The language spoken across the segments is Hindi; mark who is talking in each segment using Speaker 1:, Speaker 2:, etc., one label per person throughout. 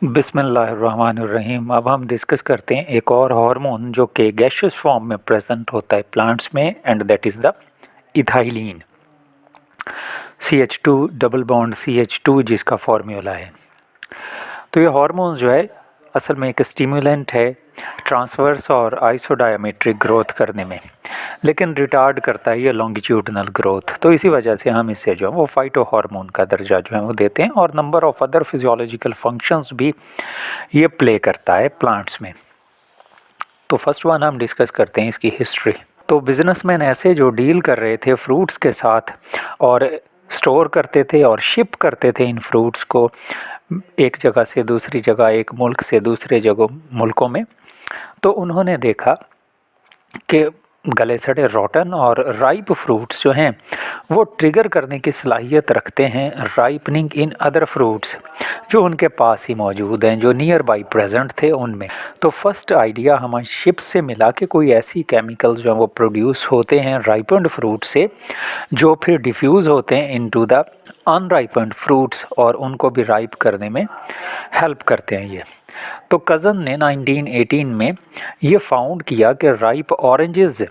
Speaker 1: बिस्मिल्लाहिर्रहमानिर्रहीम। अब हम डिस्कस करते हैं एक और हार्मोन जो कि गैसियस फॉर्म में प्रेजेंट होता है प्लांट्स में, and that is the ethylene. CH2 double bond CH2 जिसका फार्मूला है। तो ये हार्मोन जो है असल में एक स्टिमुलेंट है ट्रांसवर्स और आइसोडायमेट्रिक ग्रोथ करने में, लेकिन रिटार्ड करता है ये लॉन्गिट्यूडनल ग्रोथ। तो इसी वजह से हम इसे जो है वो फाइटो हार्मोन का दर्जा जो है वो देते हैं, और number of other physiological functions भी ये प्ले करता है प्लांट्स में। तो फर्स्ट वन हम डिस्कस करते हैं इसकी हिस्ट्री। तो बिजनेसमैन ऐसे जो डील कर रहे थे फ्रूट्स के साथ और स्टोर करते थे और शिप करते थे इन फ्रूट्स को एक जगह से दूसरी जगह, एक मुल्क से दूसरे जगह मुल्कों में, तो उन्होंने देखा कि गले सड़े रॉटन और राइप फ्रूट्स जो हैं वो ट्रिगर करने की सलाहियत रखते हैं राइपनिंग इन अदर फ्रूट्स जो उनके पास ही मौजूद हैं, जो नियर बाई प्रेजेंट थे उनमें। तो फर्स्ट आइडिया हमारे शिप से मिला कि कोई ऐसी केमिकल्स जो हैं वो प्रोड्यूस होते हैं राइपन्ड फ्रूट से, जो फिर डिफ्यूज़ होते हैं इनटू द अनराइपन्ड फ्रूट्स और उनको भी राइप करने में हेल्प करते हैं ये। तो कज़न ने 1918 में ये फाउंड किया कि राइप ऑरेंजेस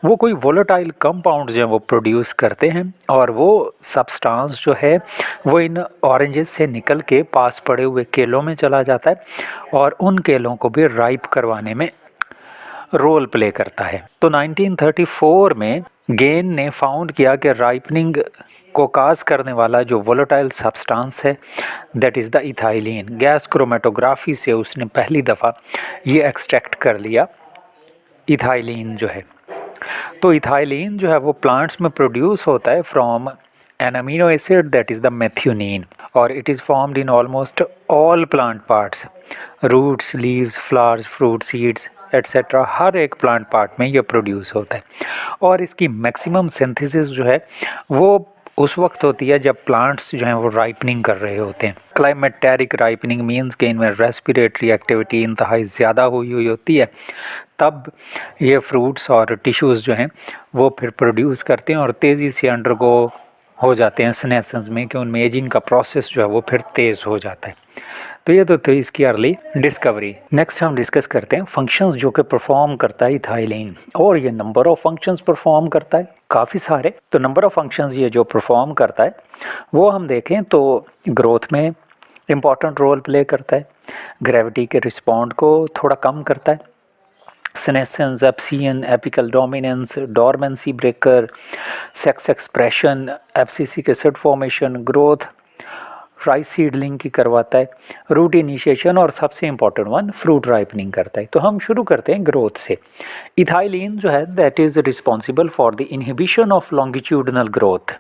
Speaker 1: वो कोई वोलेटाइल कंपाउंड जो है वो प्रोड्यूस करते हैं, और वो सब्सटेंस जो है वो इन ऑरेंजेस से निकल के पास पड़े हुए केलों में चला जाता है और उन केलों को भी राइप करवाने में रोल प्ले करता है। तो 1934 में गेन ने फाउंड किया कि राइपनिंग को काज करने वाला जो वोलेटाइल सब्सटेंस है that is the ethylene. Gas chromatography से उसने पहली दफ़ा ये एक्सट्रैक्ट कर लिया इथाइलिन जो है। तो इथाइलिन जो है वो प्लांट्स में प्रोड्यूस होता है from an amino acid that is the methionine, और it is formed in almost all plant parts, roots, leaves, flowers, fruit, seeds etcetera. हर एक प्लांट पार्ट में ये प्रोड्यूस होता है, और इसकी मैक्सिमम सिंथेसिस जो है वो उस वक्त होती है जब प्लांट्स जो हैं वो राइपनिंग कर रहे होते हैं। क्लाइमेटेरिक राइपनिंग मींस कि इनमें रेस्पिरेटरी एक्टिविटी इंतहाई ज़्यादा हुई हुई होती है, तब ये फ्रूट्स और टिश्यूज़ जो हैं वो फिर प्रोड्यूस करते हैं और तेज़ी से अंडरगो हो जाते हैं सेनेसेंस में, कि उनमें एजिंग का प्रोसेस जो है वो फिर तेज़ हो जाता है। तो ये तो थी इसकी अर्ली डिस्कवरी। नेक्स्ट हम डिस्कस करते हैं फंक्शंस जो कि परफॉर्म करता है इथाइलिन, और ये नंबर ऑफ फंक्शंस परफॉर्म करता है काफ़ी सारे। तो नंबर ऑफ फंक्शंस ये जो परफॉर्म करता है वो हम देखें तो ग्रोथ में इम्पॉर्टेंट रोल प्ले करता है, ग्रेविटी के रिस्पॉन्ड को थोड़ा कम करता है, senescence, abscission, apical dominance, dormancy breaker, sex expression, FCC acid formation, growth, rice seedling की करवाता है, रूट इनिशिएशन, और सबसे इम्पॉर्टेंट वन फ्रूट राइपनिंग करता है। तो हम शुरू करते हैं ग्रोथ से। इथाइलिन जो है that is responsible for the inhibition of longitudinal growth,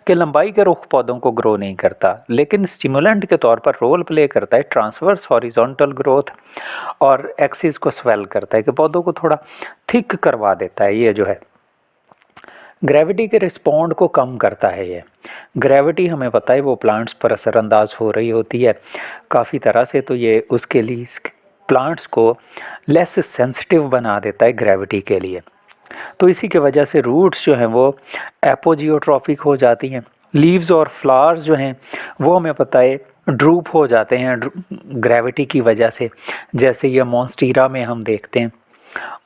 Speaker 1: कि लंबाई के रुख पौधों को ग्रो नहीं करता, लेकिन स्टिमुलेंट के तौर पर रोल प्ले करता है ट्रांसवर्स हॉरिजॉन्टल ग्रोथ, और एक्सिस को स्वेल करता है कि पौधों को थोड़ा थिक करवा देता है ये जो है। ग्रेविटी के रिस्पॉन्ड को कम करता है ये। ग्रेविटी हमें पता है वो प्लांट्स पर असरअंदाज हो रही होती है काफ़ी तरह से, तो ये उसके लिए प्लांट्स को लेस सेंसिटिव बना देता है ग्रेविटी के लिए। तो इसी के वजह से रूट्स जो हैं वो एपोजियोट्रॉफिक हो जाती हैं, लीव्स और फ्लावर्स जो हैं वो हमें पता है ड्रूप हो जाते हैं ग्रेविटी की वजह से, जैसे ये मॉन्स्टीरा में हम देखते हैं।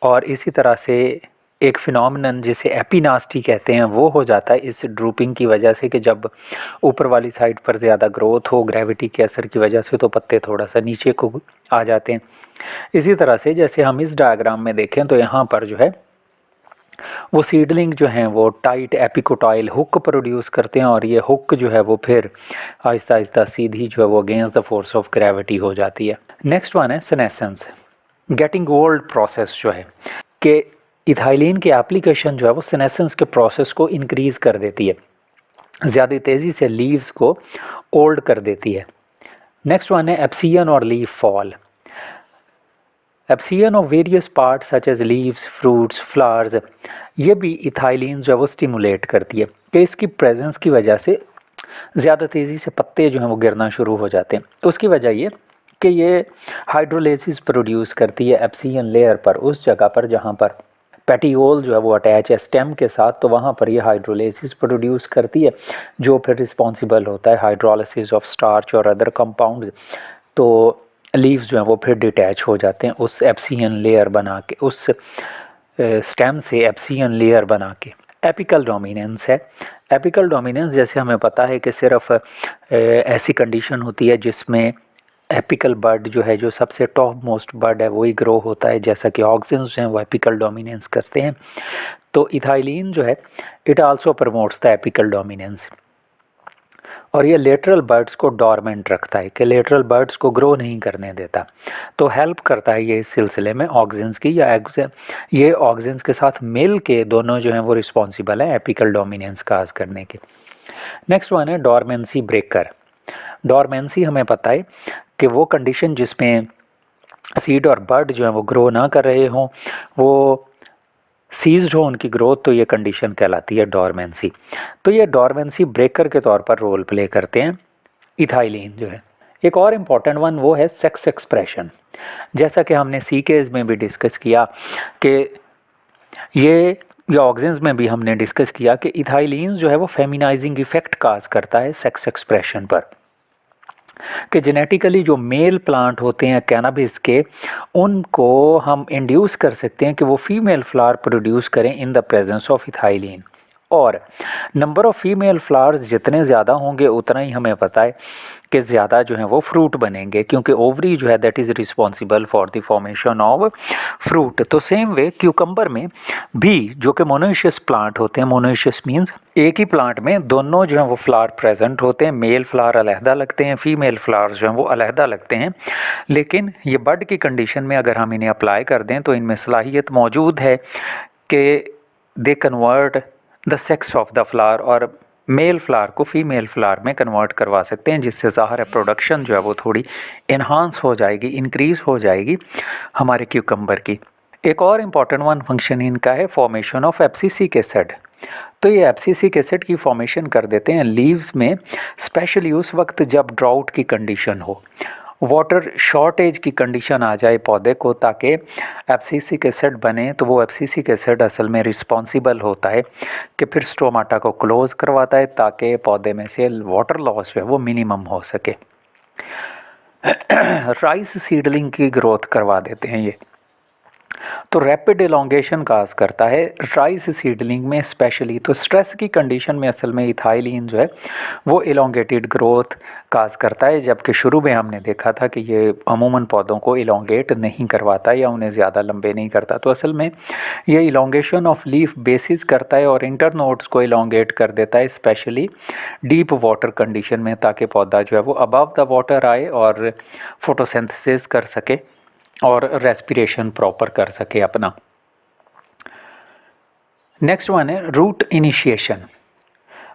Speaker 1: और इसी तरह से एक फिनोमिनन जिसे एपिनास्टी कहते हैं वो हो जाता है इस ड्रूपिंग की वजह से, कि जब ऊपर वाली साइड पर ज़्यादा ग्रोथ हो ग्रेविटी के असर की वजह से तो पत्ते थोड़ा सा नीचे को आ जाते हैं। इसी तरह से जैसे हम इस डायग्राम में देखें तो यहाँ पर जो है वो सीडलिंग जो हैं वो टाइट एपिकोटाइल हुक प्रोड्यूस करते हैं, और ये हुक जो है वो फिर आहिस्ता आहिस्ता सीधी जो है वो against the force of gravity हो जाती है। नेक्स्ट वन है सेनेसेंस, गेटिंग ओल्ड प्रोसेस जो है कि इथाइलिन की एप्लीकेशन जो है वो सेनेसेंस के प्रोसेस को इंक्रीज़ कर देती है, ज़्यादा तेज़ी से लीव्स को ओल्ड कर देती है। नेक्स्ट वन है एप्सियन और leaf fall. Abscission of various parts such as leaves, fruits, flowers, ये भी इथाइलिन जो है वो स्टिमुलेट करती है, कि इसकी प्रेजेंस की वजह से ज़्यादा तेज़ी से पत्ते जो हैं वो गिरना शुरू हो जाते हैं। उसकी वजह ये कि ये हाइड्रोलेसिस प्रोड्यूस करती है एप्सियन लेयर पर, उस जगह पर जहाँ पर पेटियोल जो है वो अटैच है स्टेम के साथ, तो वहाँ पर ये हाइड्रोलेसिस प्रोड्यूस करती है जो फिर रिस्पॉन्सिबल होता है हाइड्रोलिसिस ऑफ स्टार्च और अदर कंपाउंड्स तो लीव्स जो हैं वो फिर डिटैच हो जाते हैं उस एप्सियन लेयर बना के, उस स्टेम से एप्सियन लेयर बना के। एपिकल डोमिनेंस है। एपिकल डोमिनेंस जैसे हमें पता है कि सिर्फ ऐसी कंडीशन होती है जिसमें एपिकल बर्ड जो है, जो सबसे टॉप मोस्ट बर्ड है, वही ग्रो होता है, जैसा कि ऑक्सिन्स जो हैं वो एपिकल डोमिनेंस करते हैं। तो इथाइलिन जो है it also promotes the apical dominance, और ये लेटरल बर्ड्स को डॉर्मेंट रखता है कि लेटरल बर्ड्स को ग्रो नहीं करने देता। तो हेल्प करता है ये इस सिलसिले में ऑक्सिन्स की, या ये ऑक्सिन्स के साथ मिल के दोनों जो हैं वो रिस्पॉन्सिबल है एपिकल डोमिनेंस काज करने के। नेक्स्ट वन है डॉर्मेंसी ब्रेकर। डॉर्मेंसी हमें पता है कि वो कंडीशन जिसमें सीड और बर्ड जो है वो ग्रो ना कर रहे हों, वो सीज्ड हो उनकी ग्रोथ, तो ये कंडीशन कहलाती है डॉर्मेंसी। तो ये डॉर्मेंसी ब्रेकर के तौर पर रोल प्ले करते हैं इथाइलिन जो है। एक और इम्पॉर्टेंट वन वो है सेक्स एक्सप्रेशन। जैसा कि हमने सीकेज में भी डिस्कस किया कि ये ऑक्सिन्स में भी हमने डिस्कस किया कि इथाइलिन जो है वो फेमिनाइजिंग इफेक्ट काज करता है सेक्स एक्सप्रेशन पर, कि जेनेटिकली जो मेल प्लांट होते हैं कैनाबिस के, उनको हम इंड्यूस कर सकते हैं कि वो फीमेल फ्लावर प्रोड्यूस करें in the presence of ethylene. और नंबर ऑफ़ फीमेल फ्लावर्स जितने ज़्यादा होंगे उतना ही हमें पता है कि ज़्यादा जो है वो फ्रूट बनेंगे, क्योंकि ओवरी जो है that is responsible for the formation of fruit. तो सेम वे क्यूकम्बर में भी, जो कि मोनोइशियस प्लांट होते हैं, मोनोइशियस मीन्स एक ही प्लांट में दोनों जो हैं वो फ्लावर प्रेजेंट होते हैं, मेल फ्लावर अलहदा लगते हैं, फीमेल फ्लावर्स जो हैं वो अलहदा लगते हैं। लेकिन ये बड की कंडीशन में अगर हम इन्हें अप्लाई कर दें तो इनमें सलाहियत मौजूद है कि they convert the sex of the flower, और मेल फ्लावर को फीमेल फ्लावर में कन्वर्ट करवा सकते हैं, जिससे ज़ाहिर है प्रोडक्शन जो है वो थोड़ी इन्हांस हो जाएगी, इंक्रीज़ हो जाएगी हमारे क्यूकम्बर की। एक और इम्पॉर्टेंट वन फंक्शन इनका है फॉर्मेशन ऑफ एब्सिसिक एसिड। तो ये एब्सिसिक एसिड की फॉर्मेशन कर देते हैं लीव्स में, स्पेशली उस वक्त जब ड्राउट की कंडीशन हो, वाटर शॉर्टेज की कंडीशन आ जाए पौधे को, ताकि एब्सिसिक एसिड बने। तो वो एब्सिसिक एसिड असल में रिस्पॉन्सिबल होता है कि फिर स्टोमाटा को क्लोज़ करवाता है, ताकि पौधे में से वाटर लॉस जो है वो मिनिमम हो सके। राइस सीडलिंग की ग्रोथ करवा देते हैं ये। तो रैपिड इलोंगेशन काज करता है राइस सीडलिंग में स्पेशली। तो स्ट्रेस की कंडीशन में असल में इथाइलिन जो है वो इलोंगेटेड ग्रोथ काज करता है, जबकि शुरू में हमने देखा था कि ये अमूमन पौधों को इलोंगेट नहीं करवाता या उन्हें ज़्यादा लंबे नहीं करता। तो असल में ये इलोंगेशन ऑफ लीफ बेसिस करता है और इंटरनोड्स को इलोंगेट कर देता है, स्पेशली डीप वाटर कंडीशन में, ताकि पौधा जो है वो अबव द वाटर आए और फोटोसिंथेसिस कर सके और रेस्पिरेशन प्रॉपर कर सके अपना। नेक्स्ट वन है रूट इनिशिएशन।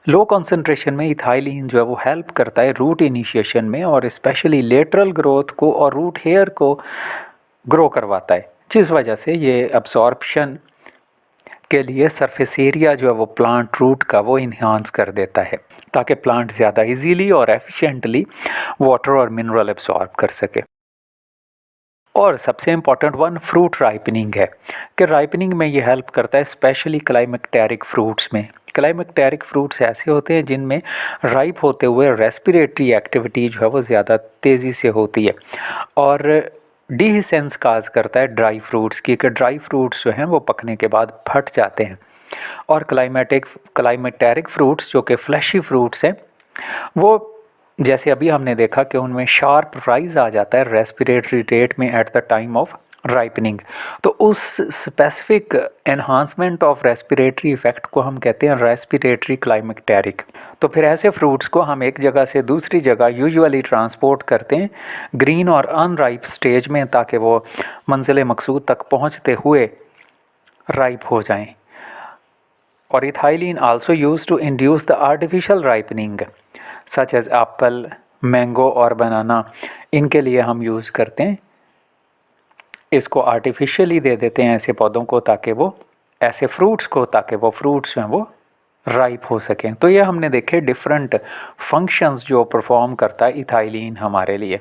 Speaker 1: लो कंसंट्रेशन में इथाइलिन जो है वो हेल्प करता है रूट इनिशिएशन में, और स्पेशली लेटरल ग्रोथ को और रूट हेयर को ग्रो करवाता है, जिस वजह से ये अब्सॉर्प्शन के लिए सरफेस एरिया जो है वो प्लांट रूट का वो इन्हांस कर देता है, ताकि प्लांट ज़्यादा इजीली और एफिशिएंटली वाटर और मिनरल एब्सॉर्ब कर सके। और सबसे इम्पॉर्टेंट वन फ्रूट राइपनिंग है, कि राइपनिंग में ये हेल्प करता है स्पेशली क्लाइमेक्टेरिक फ्रूट्स में। क्लाइमेक्टेरिक फ्रूट्स ऐसे होते हैं जिनमें राइप होते हुए रेस्पिरेटरी एक्टिविटी जो है वो ज़्यादा तेज़ी से होती है, और डिहिसेंस काज करता है ड्राई फ्रूट्स की, कि ड्राई फ्रूट्स जो हैं वो पकने के बाद फट जाते हैं। और क्लाइमेटेरिक फ्रूट्स जो कि फ्लैशी फ्रूट्स हैं, वो जैसे अभी हमने देखा कि उनमें शार्प राइज आ जाता है रेस्पिरेटरी रेट में at the time of ripening. तो उस specific enhancement of respiratory effect को हम कहते हैं रेस्पिरेटरी क्लाइमेक्टेरिक। तो फिर ऐसे फ्रूट्स को हम एक जगह से दूसरी जगह यूजुअली ट्रांसपोर्ट करते हैं ग्रीन और अनराइप स्टेज में, ताकि वो मंजिल मकसूद तक पहुंचते हुए राइप हो जाएं। और ethylene also used to induce the artificial ripening such as apple, mango और बनाना। इनके लिए हम यूज़ करते हैं इसको, आर्टिफिशियली दे देते हैं ऐसे पौधों को, ताकि वो ऐसे फ्रूट्स को, ताकि वो फ्रूट्स हैं वो राइप हो सकें। तो ये हमने देखे डिफरेंट फंक्शंस जो परफॉर्म करता है इथाइलिन हमारे लिए।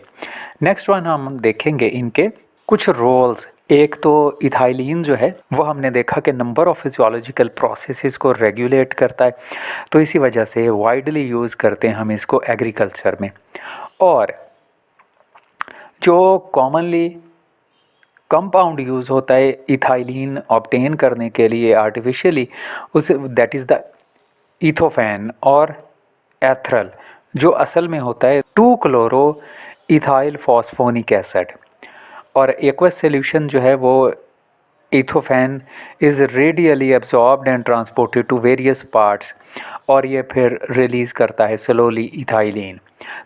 Speaker 1: नेक्स्ट वन हम देखेंगे इनके कुछ रोल्स। एक तो इथाइलिन जो है वो हमने देखा कि नंबर ऑफ फिजियोलॉजिकल प्रोसेसेस को रेगुलेट करता है, तो इसी वजह से वाइडली यूज़ करते हैं हम इसको एग्रीकल्चर में। और जो कॉमनली कंपाउंड यूज़ होता है इथाइलिन ऑब्टेन करने के लिए आर्टिफिशियली, उस दैट इज़ द इथोफैन और एथरल, जो असल में होता है 2 क्लोरो इथाइल फॉस्फोनिक एसिड। और एक्वस सॉल्यूशन जो है वो ethephon is readily absorbed and transported to various parts, और ये फिर रिलीज़ करता है स्लोली इथाइलिन।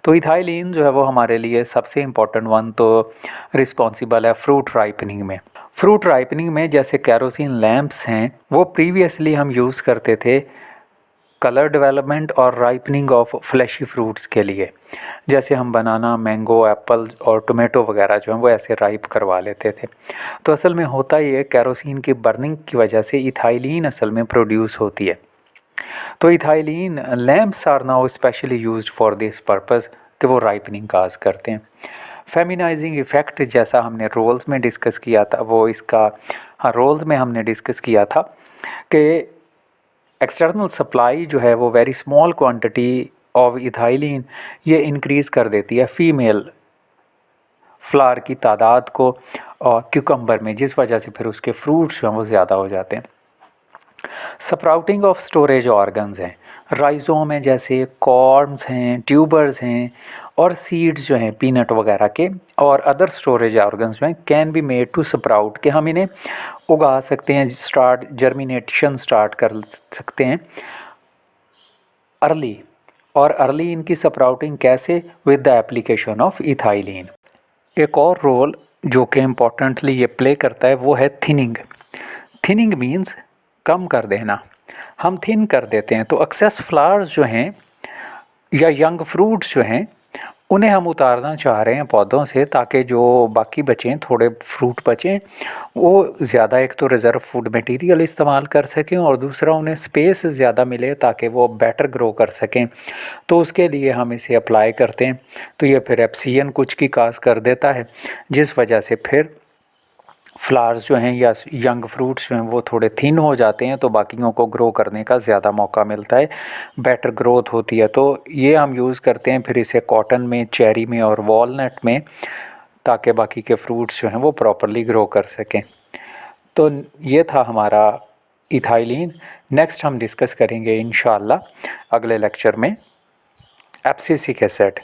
Speaker 1: तो इथाइलिन जो है वो हमारे लिए सबसे इम्पॉर्टेंट वन तो रिस्पॉन्सिबल है फ्रूट राइपनिंग में। फ्रूट राइपनिंग में जैसे कैरोसिन लैंप्स हैं, वो प्रीवियसली हम यूज़ करते थे कलर डेवलपमेंट और राइपनिंग ऑफ फ्लैशी फ्रूट्स के लिए। जैसे हम बनाना, मैंगो, एप्पल और टोमेटो वगैरह जो हैं वो ऐसे राइप करवा लेते थे। तो असल में होता ये कैरोसिन की बर्निंग की वजह से इथाइलिन असल में प्रोड्यूस होती है। तो ethylene lamps are now specially used for this purpose कि वो राइपनिंग काज करते हैं। फेमिनाइजिंग इफ़ेक्ट जैसा हमने रोल्स में डिस्कस किया था, वो इसका रोल्स में हमने डिस्कस किया था कि एक्सटर्नल सप्लाई जो है वो very small quantity of ethylene ये इंक्रीज़ कर देती है फीमेल फ्लावर की तादाद को और क्यूकम्बर में, जिस वजह से फिर उसके फ्रूट्स जो हैं वो ज़्यादा हो जाते हैं। स्प्राउटिंग ऑफ स्टोरेज ऑर्गन्स हैं, राइजोम है, जैसे कॉर्म्स हैं, ट्यूबर्स हैं और सीड्स जो हैं पीनट वगैरह के, और अदर स्टोरेज ऑर्गन्स जो हैं can be made to sprout, कि हम इन्हें उगा सकते हैं, जर्मिनेशन स्टार्ट कर सकते हैं अर्ली। और अर्ली इनकी स्प्राउटिंग कैसे? With the application of ethylene. एक और रोल जो कि इम्पोर्टेंटली ये प्ले करता है वो है थिनिंग। थिनिंग मीन्स कम कर देना, हम थिन कर देते हैं। तो एक्सेस फ्लावर्स जो हैं या यंग फ्रूट्स जो हैं उन्हें हम उतारना चाह रहे हैं पौधों से, ताकि जो बाकी बचें, थोड़े फ्रूट बचें, वो ज़्यादा एक तो रिज़र्व फूड मटेरियल इस्तेमाल कर सकें और दूसरा उन्हें स्पेस ज़्यादा मिले ताकि वो बेटर ग्रो कर सकें। तो उसके लिए हम इसे अप्लाई करते हैं। तो ये फिर एप्सियन कुछ की काज कर देता है, जिस वजह से फिर फ्लावर्स जो हैं या यंग फ्रूट्स जो हैं वो थोड़े थिन हो जाते हैं, तो बाकियों को ग्रो करने का ज़्यादा मौका मिलता है, बेटर ग्रोथ होती है। तो ये हम यूज़ करते हैं फिर इसे कॉटन में, चेरी में और वॉलनट में, ताकि बाकी के फ्रूट्स जो हैं वो प्रॉपरली ग्रो कर सकें। तो ये था हमारा इथाइलिन। नेक्स्ट हम डिस्कस करेंगे इंशाल्लाह अगले लेक्चर में एब्सिसिक एसिड।